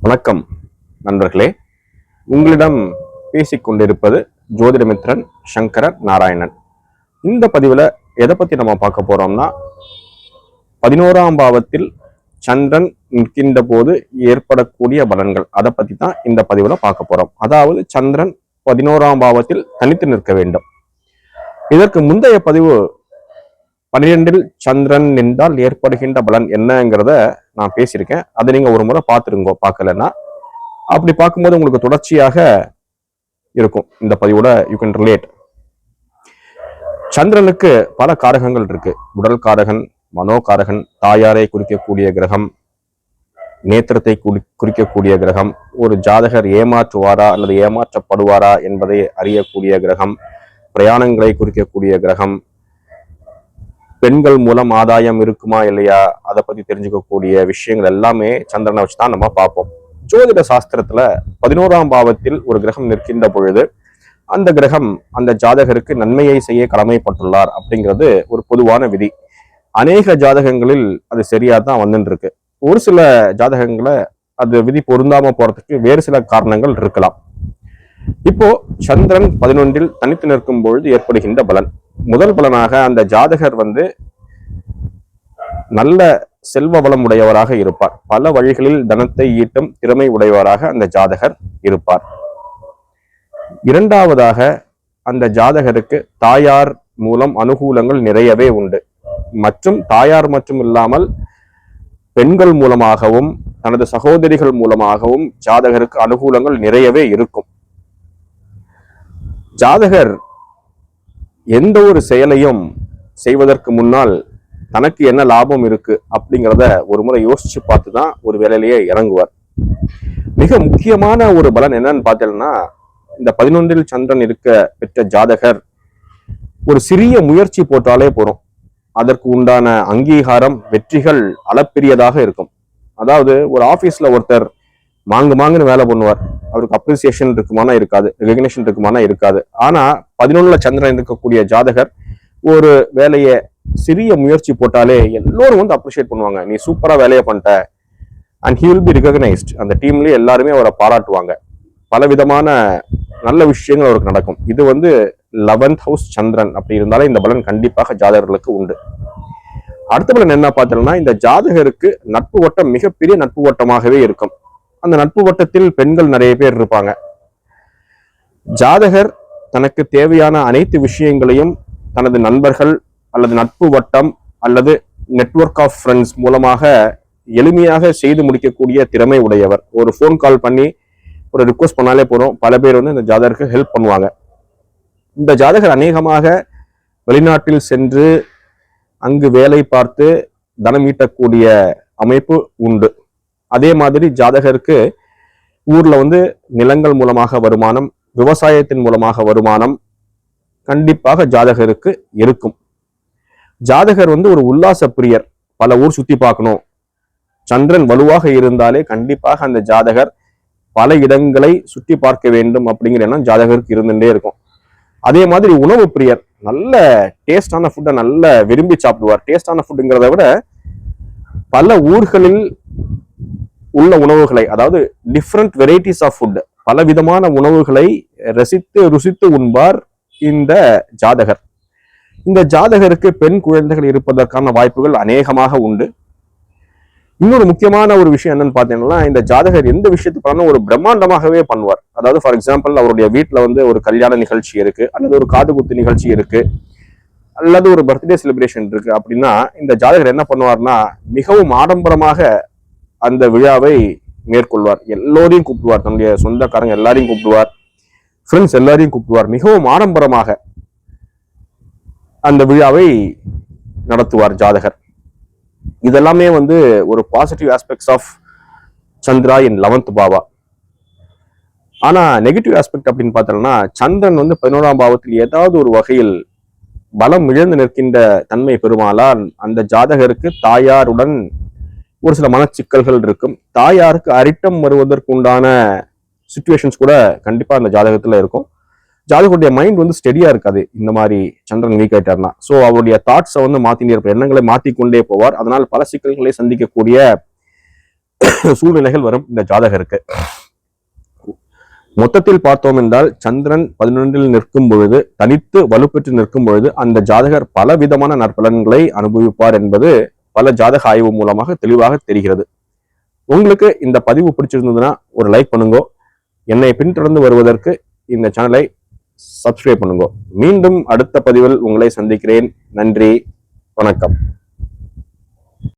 வணக்கம் நண்பர்களே, உங்களிடம் பேசிக்கொண்டிருப்பது ஜோதிடமித்ரன் சங்கரர் நாராயணன். இந்த பதிவில் எதை பற்றி நம்ம பார்க்க போறோம்னா, 11ஆம் பாவத்தில் சந்திரன் நிற்கின்ற போது ஏற்படக்கூடிய பலன்கள், அதை பற்றி தான் இந்த பதிவில் பார்க்க போறோம். அதாவது சந்திரன் 11ஆம் பாவத்தில் தனித்து நிற்க வேண்டும். இதற்கு முந்தைய பதிவு 12இல் சந்திரன் நின்றால் ஏற்படுகின்ற பலன் என்னங்கிறத நான் பேசியிருக்கேன். அதை நீங்க ஒரு முறை பார்த்துருங்க, பார்க்கலன்னா. அப்படி பார்க்கும்போது உங்களுக்கு தொடர்ச்சியாக இருக்கும் இந்த பதிவோட. You can relate. சந்திரனுக்கு பல காரகங்கள் இருக்கு. உடல் காரகன், மனோகாரகன், தாயாரை குறிக்கக்கூடிய கிரகம், நேத்திரத்தை குறிக்கக்கூடிய கிரகம், ஒரு ஜாதகர் ஏமாற்றுவாரா அல்லது ஏமாற்றப்படுவாரா என்பதை அறியக்கூடிய கிரகம், பிரயாணங்களை குறிக்கக்கூடிய கிரகம், பெண்கள் மூலம் ஆதாயம் இருக்குமா இல்லையா அதை பத்தி தெரிஞ்சுக்கக்கூடிய விஷயங்கள் எல்லாமே சந்திரனை வச்சுதான் நம்ம பார்ப்போம். ஜோதிட சாஸ்திரத்துல 11ஆம் பாவத்தில் ஒரு கிரகம் நிற்கின்ற பொழுது அந்த கிரகம் அந்த ஜாதகருக்கு நன்மையை செய்ய கடமைப்பட்டுள்ளார் அப்படிங்கிறது ஒரு பொதுவான விதி. அநேக ஜாதகங்களில் அது சரியா தான் வந்துட்டு இருக்கு. ஒரு சில ஜாதகங்களை அது விதி பொருந்தாம போறதுக்கு வேறு சில காரணங்கள் இருக்கலாம். இப்போ சந்திரன் 11இல் தனித்து நிற்கும் பொழுது ஏற்படுகின்ற பலன், முதல் பலனாக அந்த ஜாதகர் நல்ல செல்வ வளம் உடையவராக இருப்பார். பல வழிகளில் தனத்தை ஈட்டும் திறமை உடையவராக அந்த ஜாதகர் இருப்பார். இரண்டாவதாக, அந்த ஜாதகருக்கு தாயார் மூலம் அனுகூலங்கள் நிறையவே உண்டு. மற்றும் தாயார் மட்டும் இல்லாமல் பெண்கள் மூலமாகவும் தனது சகோதரிகள் மூலமாகவும் ஜாதகருக்கு அனுகூலங்கள் நிறையவே இருக்கும். ஜாதகர் எந்த ஒரு செயலையும் செய்வதற்கு முன்னால் தனக்கு என்ன லாபம் இருக்கு அப்படிங்கிறத ஒரு முறை யோசிச்சு பார்த்து தான் ஒரு வேலையிலேயே இறங்குவார். மிக முக்கியமான ஒரு பலன் என்னன்னு பார்த்தீங்கன்னா, இந்த 11இல் சந்திரன் இருக்க பெற்ற ஜாதகர் ஒரு சிறிய முயற்சி போட்டாலே போறோம், அதற்கு உண்டான அங்கீகாரம், வெற்றிகள் அளப்பெரியதாக இருக்கும். அதாவது ஒரு ஆபீஸ்ல ஒருத்தர் மாங்குன்னு வேலை பண்ணுவார், அவருக்கு அப்ரிசியேஷன் இருக்குமானா இருக்காது, ரெகக்னேஷன் இருக்குமானா இருக்காது. ஆனா 11ல சந்திரன் இருக்கக்கூடிய ஜாதகர் ஒரு வேலையை சிறிய முயற்சி போட்டாலே எல்லோரும் அப்ரிஷியேட் பண்ணுவாங்க, நீ சூப்பரா வேலையை பண்ணிட்ட, and he will be recognised. அந்த டீம்லயே எல்லாருமே அவரை பாராட்டுவாங்க. பல விதமான நல்ல விஷயங்கள் அவருக்கு நடக்கும். இது 11th ஹவுஸ் சந்திரன் அப்படி இருந்தாலே இந்த பலன் கண்டிப்பாக ஜாதகர்களுக்கு உண்டு. அடுத்த பலன் என்ன பார்த்தோம்னா, இந்த ஜாதகருக்கு நட்பு வட்டம் மிகப்பெரிய நட்பு வட்டமாகவே இருக்கும். அந்த நட்பு வட்டத்தில் பெண்கள் நிறைய பேர் இருப்பாங்க. ஜாதகர் தனக்கு தேவையான அனைத்து விஷயங்களையும் தனது நண்பர்கள் அல்லது நட்பு வட்டம் அல்லது நெட்வொர்க் ஆஃப் ஃப்ரெண்ட்ஸ் மூலமாக எளிமையாக செய்து முடிக்கக்கூடிய திறமை உடையவர். ஒரு ஃபோன் கால் பண்ணி ஒரு ரிக்வஸ்ட் பண்ணாலே போறோம், பல பேர் இந்த ஜாதகருக்கு ஹெல்ப் பண்ணுவாங்க. இந்த ஜாதகர் அநேகமாக வெளிநாட்டில் சென்று அங்கு வேலை பார்த்து தனம் ஈட்டக்கூடிய அமைப்பு உண்டு. அதே மாதிரி ஜாதகருக்கு ஊர்ல நிலங்கள் மூலமாக வருமானம், விவசாயத்தின் மூலமாக வருமானம் கண்டிப்பாக ஜாதகருக்கு இருக்கும். ஜாதகர் ஒரு உல்லாச பிரியர், பல ஊர் சுத்தி பார்க்கணும். சந்திரன் வலுவாக இருந்தாலே கண்டிப்பாக அந்த ஜாதகர் பல இடங்களை சுற்றி பார்க்க வேண்டும் அப்படிங்கிற எண்ணம் ஜாதகருக்கு இருந்துட்டே இருக்கும். அதே மாதிரி உணவு பிரியர், நல்ல டேஸ்டான ஃபுட்டை நல்ல விரும்பி சாப்பிடுவார். டேஸ்டான ஃபுட்டுங்கிறத விட பல ஊர்களில் உள்ள உணவுகளை, அதாவது டிஃப்ரெண்ட் வெரைட்டிஸ் ஆஃப் ஃபுட், பல விதமான உணவுகளை ரசித்து ருசித்து உண்பார் இந்த ஜாதகர். இந்த ஜாதகருக்கு பெண் குழந்தைகள் இருப்பதற்கான வாய்ப்புகள் அநேகமாக உண்டு. இன்னொரு முக்கியமான ஒரு விஷயம் என்னன்னு பார்த்தீங்கன்னா, இந்த ஜாதகர் எந்த விஷயத்துக்கான ஒரு பிரம்மாண்டமாகவே பண்ணுவார். அதாவது ஃபார் எக்ஸாம்பிள், அவருடைய வீட்டுல ஒரு கல்யாண நிகழ்ச்சி இருக்கு, அல்லது ஒரு காதுகுத்து நிகழ்ச்சி இருக்கு, அல்லது ஒரு பர்த்டே செலிப்ரேஷன் இருக்கு அப்படின்னா, இந்த ஜாதகர் என்ன பண்ணுவார்னா, மிகவும் ஆடம்பரமாக அந்த விழாவை மேற்கொள்வார். எல்லோரையும் கூப்பிடுவார், தன்னுடைய சொந்தக்காரங்க எல்லாரையும் கூப்பிடுவார், ஃப்ரெண்ட்ஸ் எல்லாரையும் கூப்பிடுவார். மிகவும் ஆடம்பரமாக அந்த விழாவை நடத்துவார் ஜாதகர். இதெல்லாமே ஒரு positive aspects of Chandra in 11th bhava. ஆனா நெகட்டிவ் ஆஸ்பெக்ட் அப்படின்னு பார்த்தோம்னா, சந்திரன் 11ஆம் பாவத்தில் ஏதாவது ஒரு வகையில் பலம் இழந்து நிற்கின்ற தன்மை பெறுமானால் அந்த ஜாதகருக்கு தாயாருடன் ஒரு சில மனச்சிக்கல்கள் இருக்கும். தாயாருக்கு அரிட்டம் வருவதற்கு உண்டான சிச்சுவேஷன்ஸ் கூட கண்டிப்பா அந்த ஜாதகத்துல இருக்கும். ஜாதகருடைய மைண்ட் ஸ்டெடியா இருக்காது இந்த மாதிரி சந்திரன் வீக் ஆயிட்டார்னா. ஸோ அவருடைய தாட்ஸை மாத்தினே இருப்பார், எண்ணங்களை மாத்திக்கொண்டே போவார். அதனால் பல சிக்கல்களை சந்திக்கக்கூடிய சூழ்நிலைகள் வரும் இந்த ஜாதகருக்கு. மொத்தத்தில் பார்த்தோம் என்றால் சந்திரன் 11 நிற்கும் பொழுது, தனித்து வலுப்பெற்று நிற்கும் பொழுது அந்த ஜாதகர் பல விதமான நற்பலன்களை அனுபவிப்பார் என்பது பல ஜாதக ஆய்வு மூலமாக தெளிவாக தெரிகிறது. உங்களுக்கு இந்த பதிவு பிடிச்சிருந்ததுன்னா ஒரு லைக் பண்ணுங்க. என்னை பின்தொடர்ந்து வருவதற்கு இந்த சேனலை சப்ஸ்கிரைப் பண்ணுங்க. மீண்டும் அடுத்த பதிவில் உங்களை சந்திக்கிறேன். நன்றி, வணக்கம்.